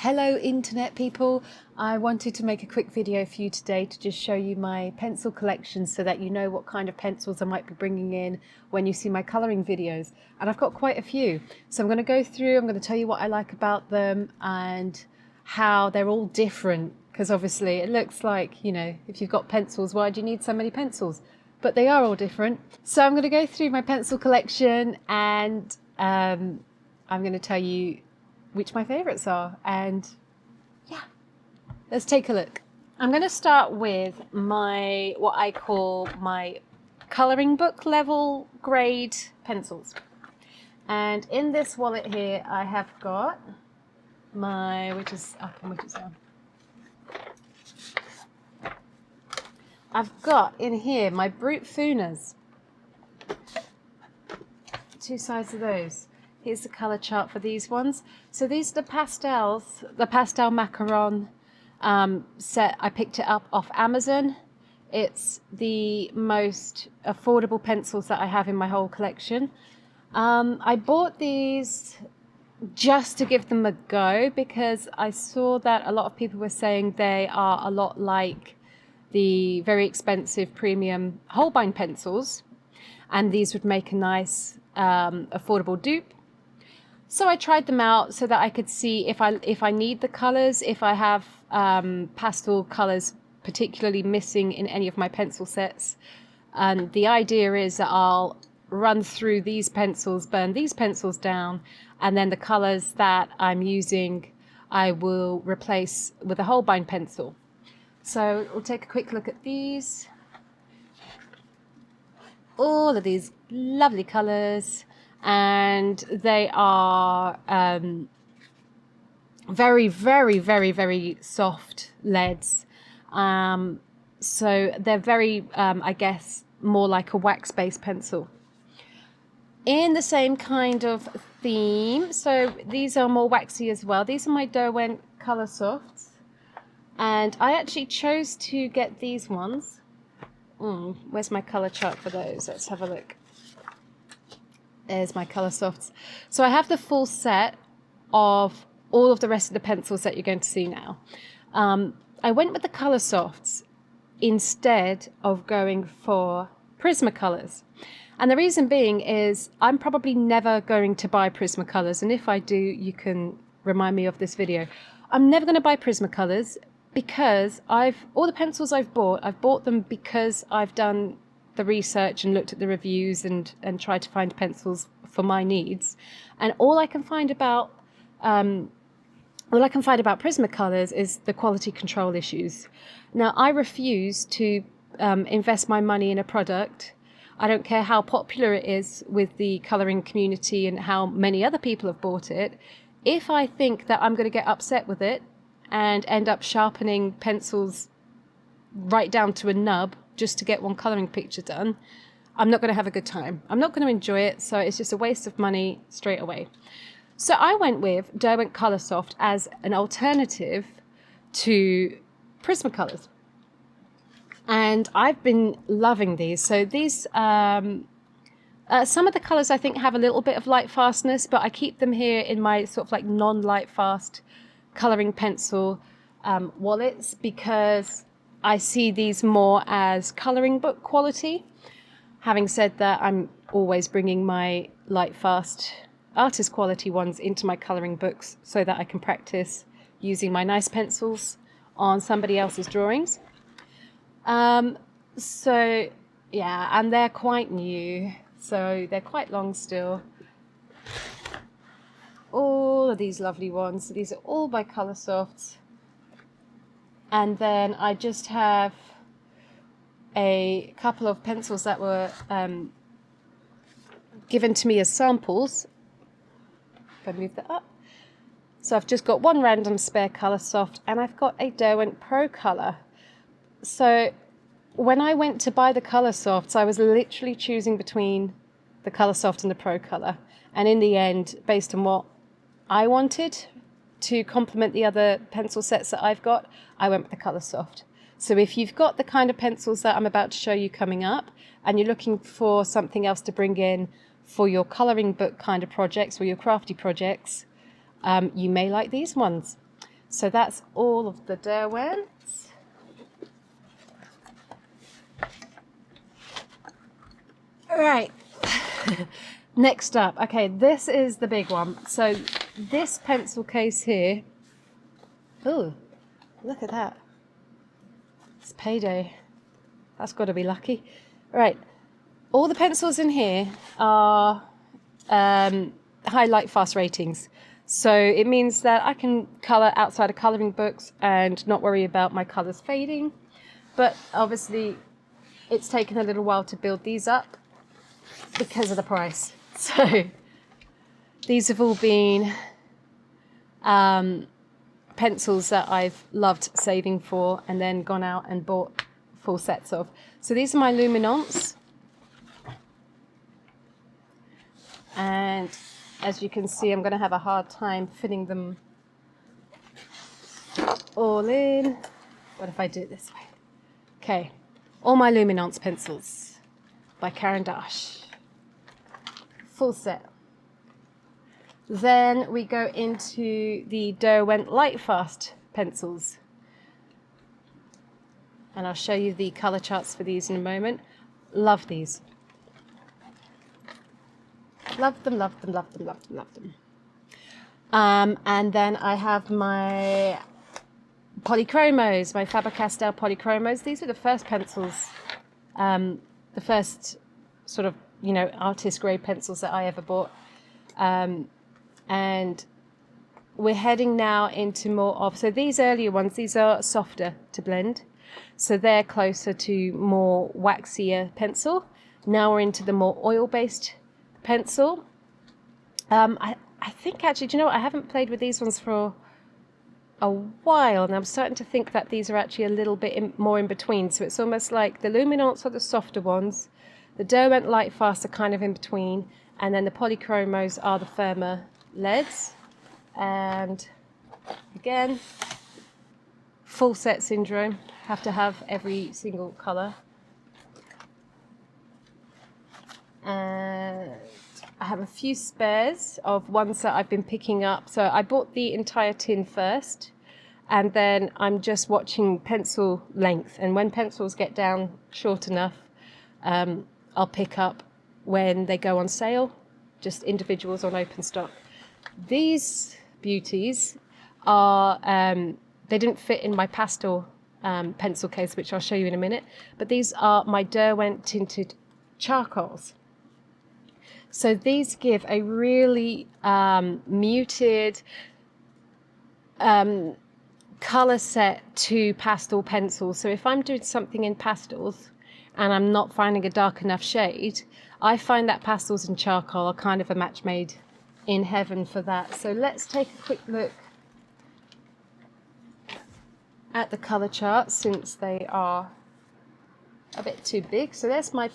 Hello internet people, I wanted to make a quick video for you today to just show you my pencil collection so that you know what kind of pencils I might be bringing in when you see my colouring videos. And I've got quite a few, so I'm going to go through, I'm going to tell you what I like about them and how they're all different, because obviously it looks like, you know, if you've got pencils, why do you need so many pencils? But they are all different. So I'm going to go through my pencil collection and I'm going to tell you which my favourites are, and yeah, let's take a look. I'm going to start with what I call my colouring book level grade pencils, and in this wallet here I have got my, which is up and which is down, I've got in here my Brute Funas, two sides of those. Here's the colour chart for these ones. So these are the Pastels, the Pastel Macaron set. I picked it up off Amazon. It's the most affordable pencils that I have in my whole collection. I bought these just to give them a go because I saw that a lot of people were saying they are a lot like the very expensive premium Holbein pencils, and these would make a nice affordable dupe. So I tried them out so that I could see if I need the colours, if I have pastel colours particularly missing in any of my pencil sets. And the idea is that I'll run through these pencils, burn these pencils down, and then the colours that I'm using I will replace with a Holbein pencil. So we'll take a quick look at these. All of these lovely colours. And they are very, very, very, very soft leads. So they're very, I guess, more like a wax-based pencil. In the same kind of theme, so these are more waxy as well. These are my Derwent Colour Softs. And I actually chose to get these ones. Where's my colour chart for those? Let's have a look. There's my colour softs. So I have the full set of all of the rest of the pencils that you're going to see now. I went with the colour softs instead of going for prismacolors. And the reason being is I'm probably never going to buy prismacolors. And if I do, you can remind me of this video. I'm never going to buy prismacolors because all the pencils I've bought them because I've done the research and looked at the reviews and tried to find pencils for my needs, and all I can find about Prismacolors is the quality control issues. Now I refuse to invest my money in a product. I don't care how popular it is with the colouring community and how many other people have bought it. If I think that I'm going to get upset with it and end up sharpening pencils right down to a nub just to get one colouring picture done, I'm not going to have a good time. I'm not going to enjoy it, so it's just a waste of money straight away. So I went with Derwent Colour Soft as an alternative to Prismacolors. And I've been loving these. So these, some of the colours I think have a little bit of light fastness, but I keep them here in my sort of like non-light fast colouring pencil wallets because I see these more as colouring book quality. Having said that, I'm always bringing my light fast artist quality ones into my colouring books so that I can practice using my nice pencils on somebody else's drawings. So yeah, and they're quite new, so they're quite long still. All of these lovely ones. So these are all by Colour Softs. And then I just have a couple of pencils that were given to me as samples. If I move that up. So I've just got one random spare Colour Soft and I've got a Derwent Pro Colour. So when I went to buy the Colour Softs, I was literally choosing between the Colour Soft and the Pro Colour. And in the end, based on what I wanted to complement the other pencil sets that I've got, I went with the Colour Soft. So if you've got the kind of pencils that I'm about to show you coming up and you're looking for something else to bring in for your colouring book kind of projects or your crafty projects, you may like these ones. So that's all of the Derwents. All right. Next up, okay, this is the big one. So this pencil case here, oh, look at that. It's payday. That's got to be lucky. All right, all the pencils in here are high light fast ratings. So it means that I can colour outside of colouring books and not worry about my colours fading. But obviously it's taken a little while to build these up because of the price. So these have all been pencils that I've loved saving for and then gone out and bought full sets of. So these are my luminance. And as you can see, I'm going to have a hard time fitting them all in. What if I do it this way? Okay, all my luminance pencils by Caran d'Ache. Full set. Then we go into the Derwent Lightfast pencils. And I'll show you the colour charts for these in a moment. Love these. Love them, love them, love them, love them, love them. And then I have my polychromos, my Faber-Castell polychromos. These are the first pencils, the first sort of, you know, artist grade pencils that I ever bought. And we're heading now into more of, so these earlier ones, these are softer to blend. So they're closer to more waxier pencil. Now we're into the more oil-based pencil. I think actually, do you know what? I haven't played with these ones for a while, and I'm starting to think that these are actually a little bit more in between. So it's almost like the luminance are the softer ones, the Derwent Lightfast are kind of in between, and then the polychromos are the firmer leads. And again, full set syndrome, have to have every single colour. And I have a few spares of ones that I've been picking up. So I bought the entire tin first, and then I'm just watching pencil length. And when pencils get down short enough, I'll pick up when they go on sale, just individuals on open stock. These beauties are, they didn't fit in my pastel pencil case, which I'll show you in a minute, but these are my Derwent tinted charcoals. So these give a really muted colour set to pastel pencils. So if I'm doing something in pastels and I'm not finding a dark enough shade, I find that pastels and charcoal are kind of a match made in heaven for that. So let's take a quick look at the colour charts since they are a bit too big. So there's my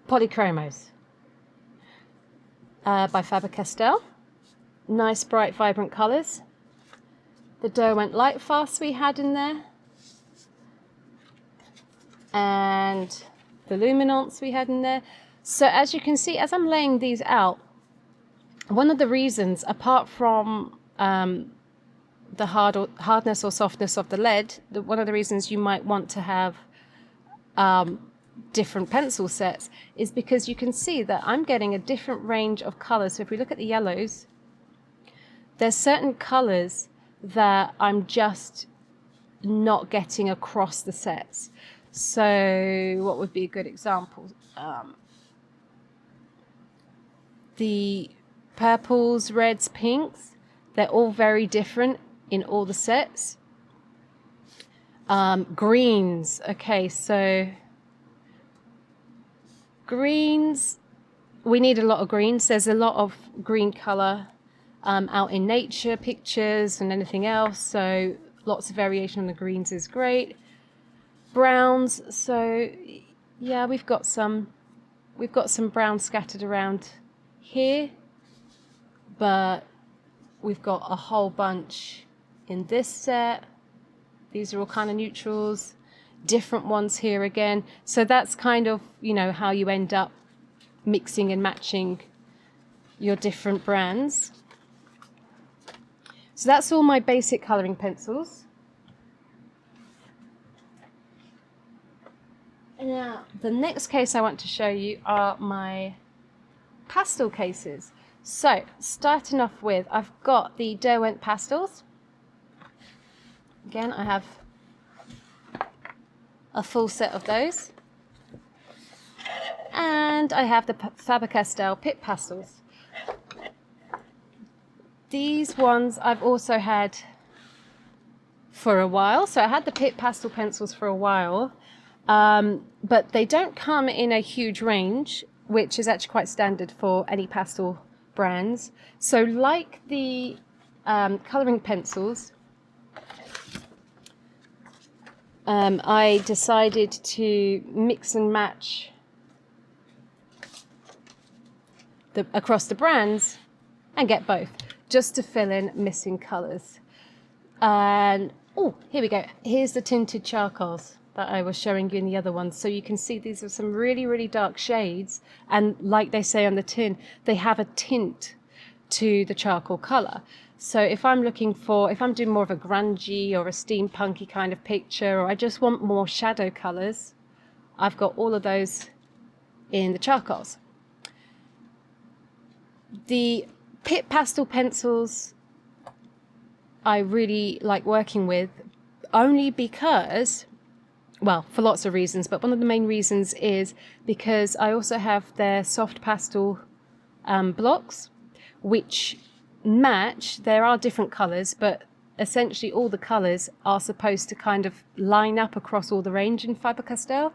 polychromos by Faber-Castell. Nice, bright, vibrant colours. The Derwent Lightfast we had in there. And the luminance we had in there. So as you can see, as I'm laying these out, one of the reasons, apart from the hardness or softness of the lead, one of the reasons you might want to have different pencil sets is because you can see that I'm getting a different range of colours. So if we look at the yellows, there's certain colours that I'm just not getting across the sets. So what would be a good example? The purples, reds, pinks, they're all very different in all the sets. Greens, okay, so greens, we need a lot of greens. There's a lot of green colour out in nature, pictures and anything else, so lots of variation on the greens is great. Browns, so yeah, we've got some browns scattered around here, but we've got a whole bunch in this set. These are all kind of neutrals, different ones here again. So that's kind of, you know, how you end up mixing and matching your different brands. So that's all my basic colouring pencils. Now, the next case I want to show you are my pastel cases. So, starting off with, I've got the Derwent Pastels. Again, I have a full set of those. And I have the Faber-Castell Pit Pastels. These ones I've also had for a while. So I had the Pit Pastel pencils for a while. But they don't come in a huge range, which is actually quite standard for any pastel brands. So like the colouring pencils, I decided to mix and match across the brands and get both, just to fill in missing colours. And oh, here we go. Here's the tinted charcoals that I was showing you in the other ones. So you can see these are some really, really dark shades. And like they say on the tin, they have a tint to the charcoal colour. So if I'm doing more of a grungy or a steampunky kind of picture, or I just want more shadow colours, I've got all of those in the charcoals. The Pit Pastel pencils I really like working with, only because, well, for lots of reasons, but one of the main reasons is because I also have their soft pastel blocks, which match. There are different colours, but essentially all the colours are supposed to kind of line up across all the range in Faber-Castell.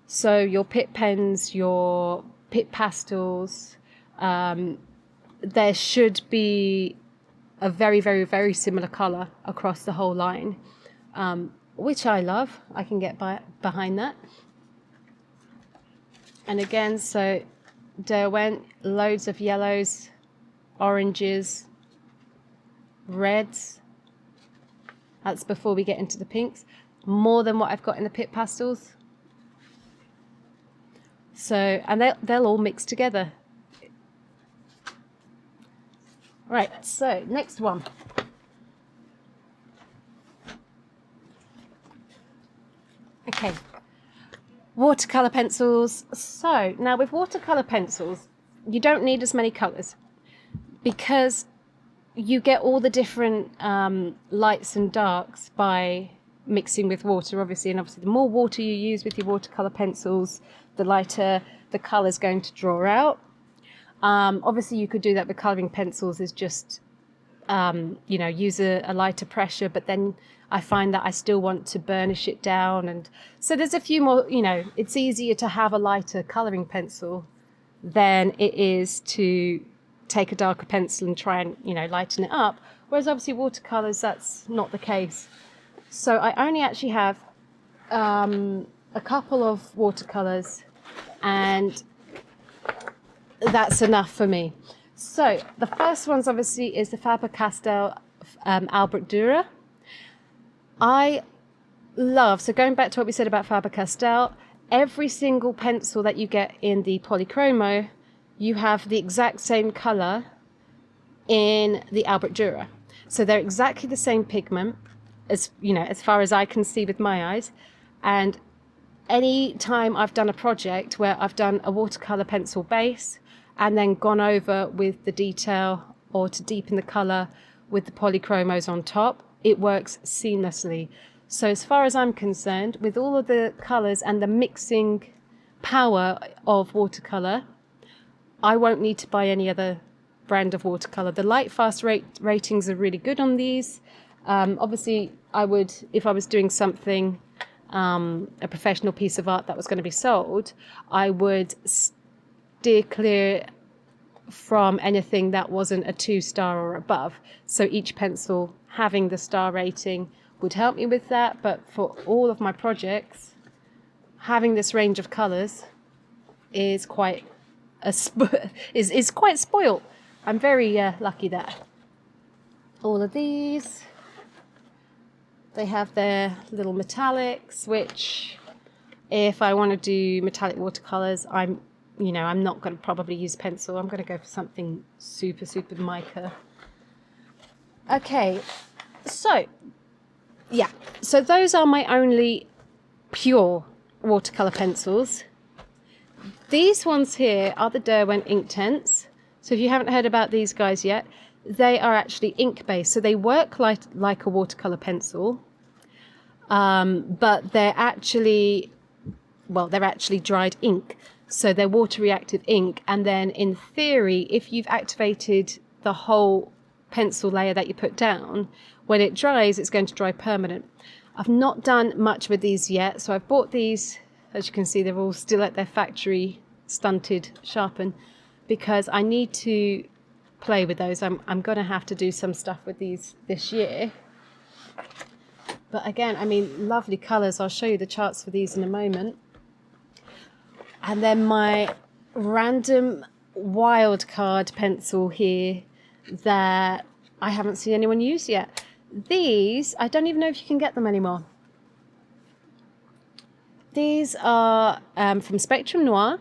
So your Pit pens, your Pit Pastels, there should be a very, very, very similar colour across the whole line, which I love. I can get behind that. And again, so Derwent, loads of yellows, oranges, reds. That's before we get into the pinks. More than what I've got in the Pit Pastels. So, and they'll all mix together. Right, so next one. Okay, watercolor pencils. So now with watercolor pencils, you don't need as many colors because you get all the different lights and darks by mixing with water, obviously. And obviously the more water you use with your watercolor pencils, the lighter the color's going to draw out. Obviously you could do that with coloring pencils, is just use a lighter pressure, but then I find that I still want to burnish it down, and so there's a few more, it's easier to have a lighter coloring pencil than it is to take a darker pencil and try and lighten it up, whereas obviously watercolors, that's not the case. So I only actually have a couple of watercolors, and that's enough for me. So the first one's obviously is the Faber-Castell Albrecht Dürer. I love, so going back to what we said about Faber-Castell, every single pencil that you get in the Polychromo, you have the exact same color in the Albrecht Dürer. So they're exactly the same pigment, as as far as I can see with my eyes. And any time I've done a project where I've done a watercolor pencil base and then gone over with the detail or to deepen the color with the polychromos on top, it works seamlessly. So as far as I'm concerned, with all of the colors and the mixing power of watercolor, I won't need to buy any other brand of watercolor. The light fast ratings are really good on these. Obviously I would, if I was doing something, a professional piece of art that was going to be sold, I would steer clear from anything that wasn't a 2-star or above. So each pencil having the star rating would help me with that. But for all of my projects, having this range of colors is quite is quite spoiled. I'm very lucky that all of these, they have their little metallics, which if I want to do metallic watercolors, I'm not going to probably use pencil. I'm going to go for something super, super mica. Okay, so yeah, so those are my only pure watercolor pencils. These ones here are the Derwent Inktense. So if you haven't heard about these guys yet, they are actually ink based, so they work like a watercolor pencil, but they're actually, well, they're actually dried ink, so they're water reactive ink. And then in theory, if you've activated the whole pencil layer that you put down, when it dries, it's going to dry permanent. I've not done much with these yet, so I've bought these. As you can see, they're all still at their factory stunted sharpen, because I need to play with those. I'm going to have to do some stuff with these this year. But again, I mean, lovely colours. I'll show you the charts for these in a moment. And then my random wild card pencil here that I haven't seen anyone use yet. These, I don't even know if you can get them anymore. These are from Spectrum Noir.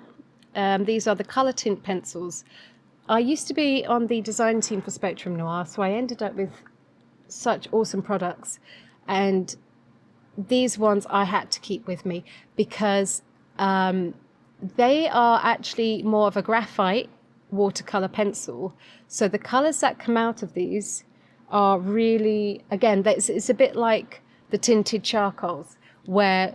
These are the colour tint pencils. I used to be on the design team for Spectrum Noir, so I ended up with such awesome products. And these ones I had to keep with me because they are actually more of a graphite watercolor pencil. So the colors that come out of these are really, again, it's a bit like the tinted charcoals, where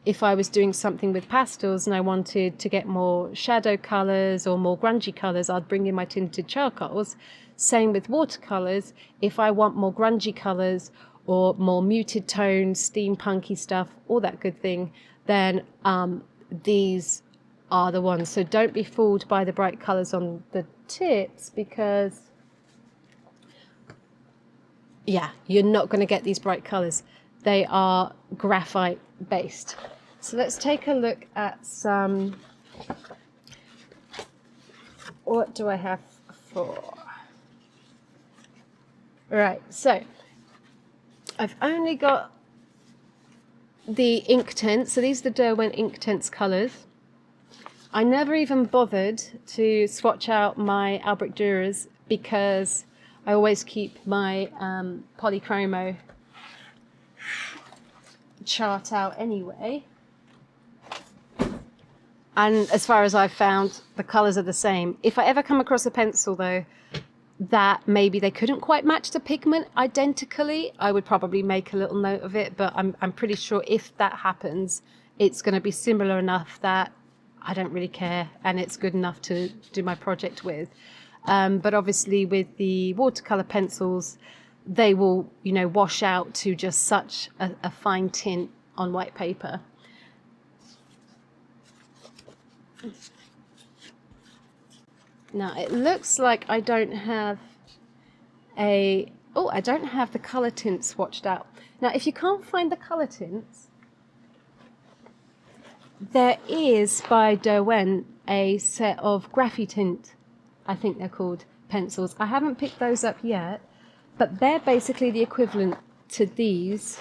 if I was doing something with pastels and I wanted to get more shadow colors or more grungy colors, I'd bring in my tinted charcoals. Same with watercolors. If I want more grungy colors or more muted tones, steampunky stuff, all that good thing, then these are the ones. So don't be fooled by the bright colors on the tips, because yeah, you're not going to get these bright colors. They are graphite based. So let's take a look at some. What do I have for? Right, so I've only got the Inktense. So these are the Derwent Inktense colors. I never even bothered to swatch out my Albrecht Dürers because I always keep my polychromo chart out anyway. And as far as I've found, the colours are the same. If I ever come across a pencil, though, that maybe they couldn't quite match the pigment identically, I would probably make a little note of it. But I'm pretty sure if that happens, it's going to be similar enough that I don't really care, and it's good enough to do my project with. But obviously with the watercolour pencils, they will, you know, wash out to just such a fine tint on white paper. Now it looks like I don't have I don't have the colour tints swatched out. Now if you can't find the colour tints, there is by Derwent a set of Graphitint, I think they're called, pencils. I haven't picked those up yet, but they're basically the equivalent to these,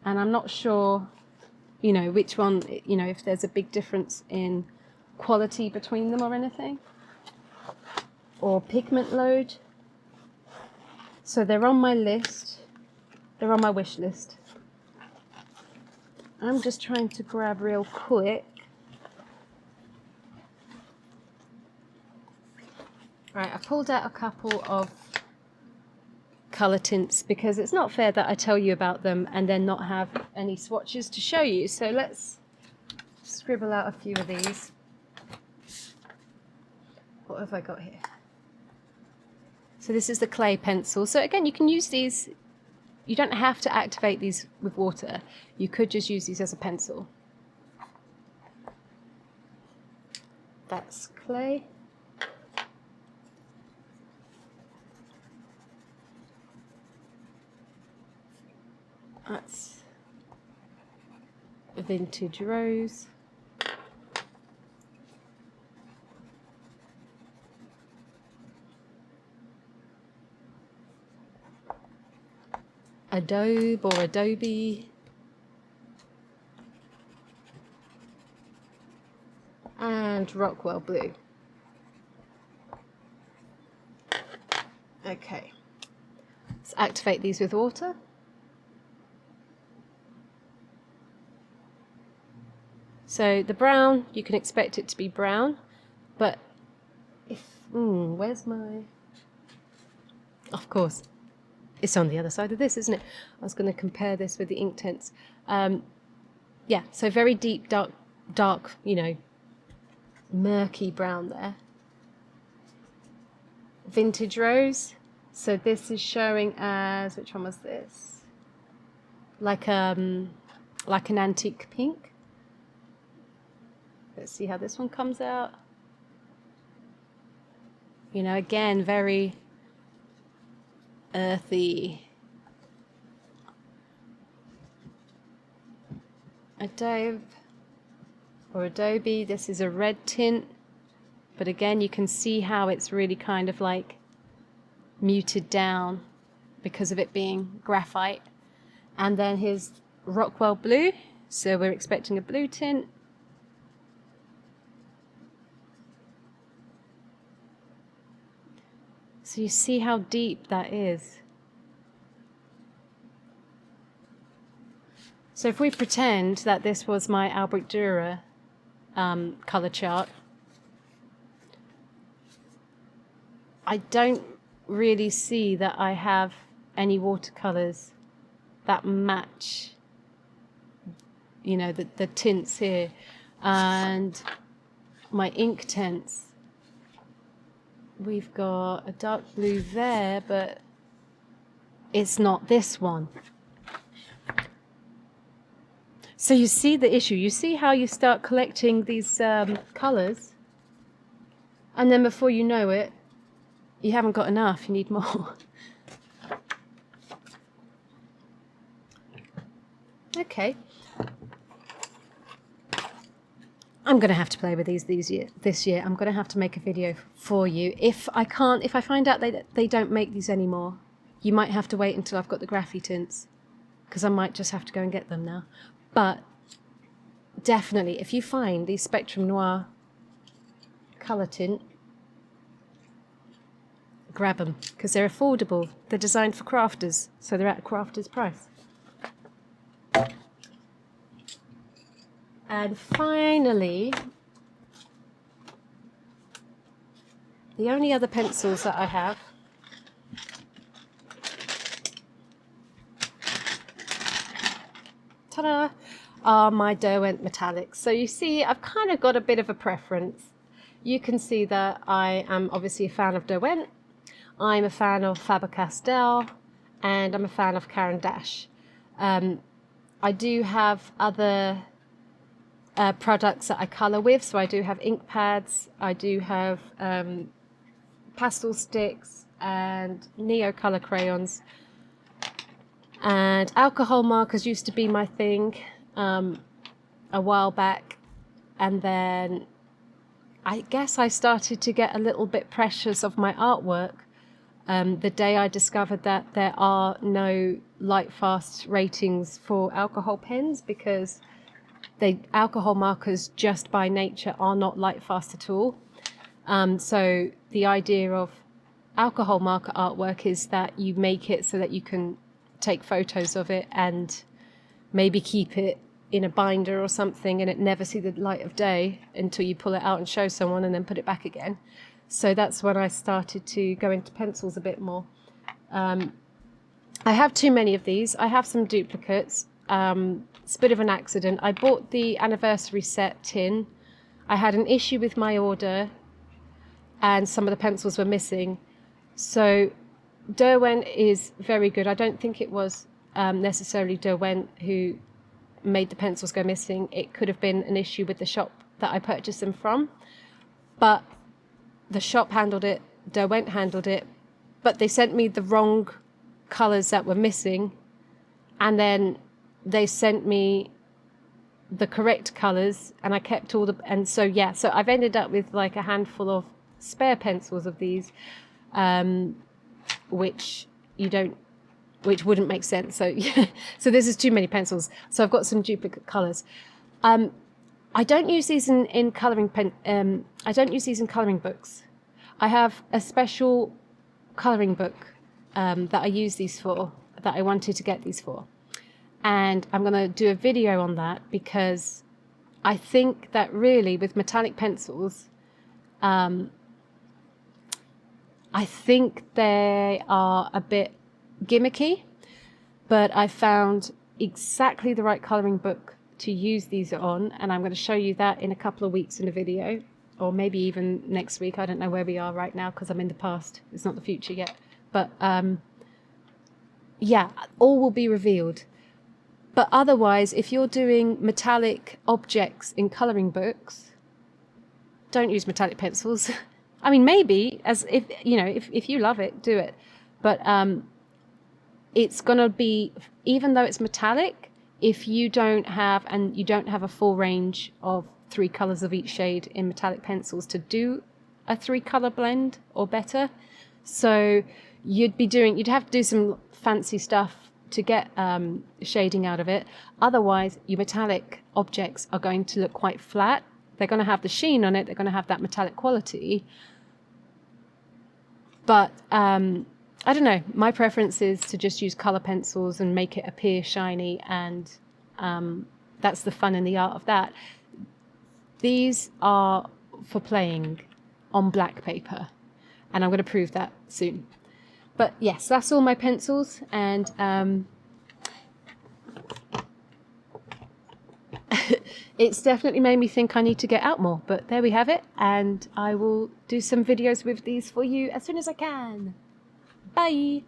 and I'm not sure, you know, which one, you know, if there's a big difference in quality between them or anything, or pigment load. So they're on my list, they're on my wish list. I'm just trying to grab real quick. Right, I pulled out a couple of colour tints because it's not fair that I tell you about them and then not have any swatches to show you. So let's scribble out a few of these. What have I got here? So this is the clay pencil. So again, you can use these. You don't have to activate these with water. You could just use these as a pencil. That's clay. That's vintage rose. Adobe or Adobe. And Rockwell blue. Okay. Let's activate these with water. So the brown, you can expect it to be brown, but if, where's my, of course, it's on the other side of this, isn't it? I was going to compare this with the Inktense. Yeah, so very deep, dark, you know, murky brown there. Vintage rose. So this is showing as, which one was this? Like an antique pink. Let's see how this one comes out. You know, again, very earthy. Adobe, this is a red tint, but again you can see how it's really kind of like muted down because of it being graphite. And then here's Rockwell blue, so we're expecting a blue tint. So you see how deep that is. So if we pretend that this was my Albrecht Dürer colour chart, I don't really see that I have any watercolours that match, you know, the tints here. And my Inktense, we've got a dark blue there, but it's not this one. So you see the issue. You see how you start collecting these colours, and then before you know it, you haven't got enough, you need more. Okay. I'm going to have to play with these this year. I'm going to have to make a video for you. If I find out they don't make these anymore, you might have to wait until I've got the Graphy tints, because I might just have to go and get them now. But definitely, if you find these Spectrum Noir colour tint, grab them, because they're affordable. They're designed for crafters, so they're at a crafter's price. And finally, the only other pencils that I have ta-da, are my Derwent metallics. So you see, I've kind of got a bit of a preference. You can see that I am obviously a fan of Derwent. I'm a fan of Faber-Castell, and I'm a fan of Caran d'Ache. I do have other products that I colour with, so I do have ink pads, I do have pastel sticks and neo colour crayons, and alcohol markers used to be my thing a while back, and then I guess I started to get a little bit precious of my artwork the day I discovered that there are no light fast ratings for alcohol pens, because alcohol markers just by nature are not light fast at all. So the idea of alcohol marker artwork is that you make it so that you can take photos of it and maybe keep it in a binder or something and it never see the light of day until you pull it out and show someone and then put it back again. So that's when I started to go into pencils a bit more. I have too many of these. I have some duplicates. It's a bit of an accident. I bought the anniversary set tin. I had an issue with my order and some of the pencils were missing. So Derwent is very good. I don't think it was necessarily Derwent who made the pencils go missing. It could have been an issue with the shop that I purchased them from. But the shop handled it, Derwent handled it, but they sent me the wrong colours that were missing, and then they sent me the correct colours, and I kept all the, and so yeah, so I've ended up with like a handful of spare pencils of these, which wouldn't make sense. So yeah, so this is too many pencils. So I've got some duplicate colours. I don't use these in colouring pen. I don't use these in colouring books. I have a special colouring book that I use these for, that I wanted to get these for. And I'm going to do a video on that, because I think that really with metallic pencils, I think they are a bit gimmicky, but I found exactly the right colouring book to use these on, and I'm going to show you that in a couple of weeks in a video, or maybe even next week. I don't know where we are right now because I'm in the past. It's not the future yet. But yeah, all will be revealed. But otherwise, if you're doing metallic objects in colouring books, don't use metallic pencils. I mean, maybe, as if you know, if you love it, do it. But it's going to be, even though it's metallic, if you don't have a full range of 3 colours of each shade in metallic pencils to do a 3 colour blend or better, so you'd have to do some fancy stuff to get shading out of it. Otherwise, your metallic objects are going to look quite flat. They're going to have the sheen on it, they're going to have that metallic quality, but I don't know, my preference is to just use colour pencils and make it appear shiny, and that's the fun and the art of that. These are for playing on black paper, and I'm going to prove that soon. But yes, that's all my pencils, and it's definitely made me think I need to get out more, but there we have it, and I will do some videos with these for you as soon as I can. Bye!